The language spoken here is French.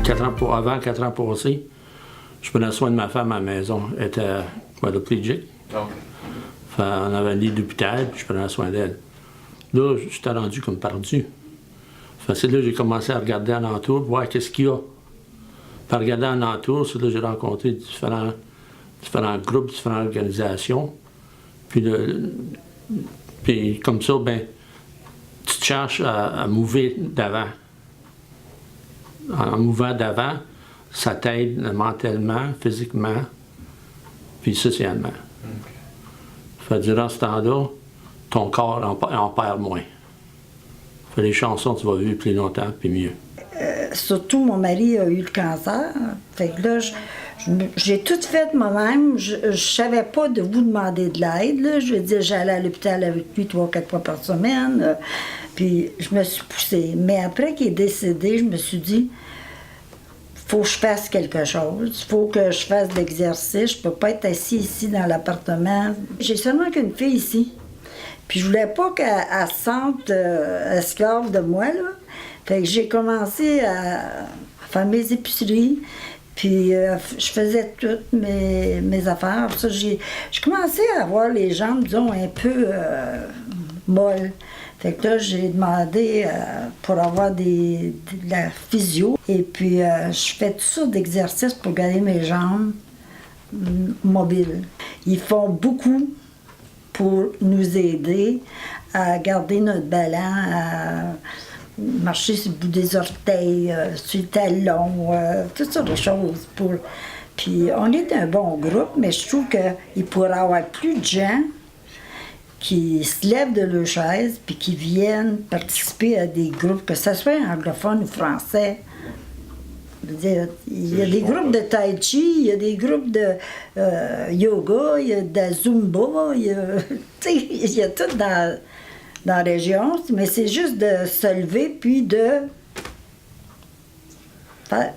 Avant 4 ans passés, je prenais soin de ma femme à la maison. Elle était quadriplégique. Okay. On avait un lit d'hôpital, puis je prenais soin d'elle. Là, j'étais rendu comme perdu. C'est là que j'ai commencé à regarder alentour, voir qu'est-ce qu'il y a. Puis regarder alentour, c'est là que j'ai rencontré différents groupes, différentes organisations. Puis comme ça, ben, tu te cherches à mouver d'avant. En mouvant d'avant, ça t'aide mentalement, physiquement, puis socialement. Okay. Durant ce temps-là, ton corps en perd moins. Les chansons, tu vas vivre plus longtemps, puis mieux. Surtout, mon mari a eu le cancer. Fait que là, j'ai tout fait moi-même. Je savais pas de vous demander de l'aide. Je veux dire, j'allais à l'hôpital avec lui 3-4 fois par semaine. Puis je me suis poussée. Mais après qu'il est décédé, je me suis dit, faut que je fasse quelque chose. Il faut que je fasse de l'exercice. Je peux pas être assis ici dans l'appartement. J'ai seulement qu'une fille ici. Puis je voulais pas qu'elle se sente esclave de moi, là. Fait que j'ai commencé à faire mes épiceries, puis je faisais toutes mes affaires. Ça, j'ai commencé à voir les jambes, disons, un peu molles. Fait que là, j'ai demandé pour avoir de la physio. Et puis, je fais toutes sortes d'exercices pour garder mes jambes mobiles. Ils font beaucoup pour nous aider à garder notre ballon, à marcher sur le bout des orteils, sur le talon, toutes sortes de choses. Puis on est un bon groupe, mais je trouve qu'il pourrait y avoir plus de gens qui se lèvent de leur chaise puis qui viennent participer à des groupes, que ce soit anglophone ou français. Il y a des groupes de tai chi, il y a des groupes de yoga, il y a de la zumba, il y a tout dans la région, mais c'est juste de se lever puis de faire.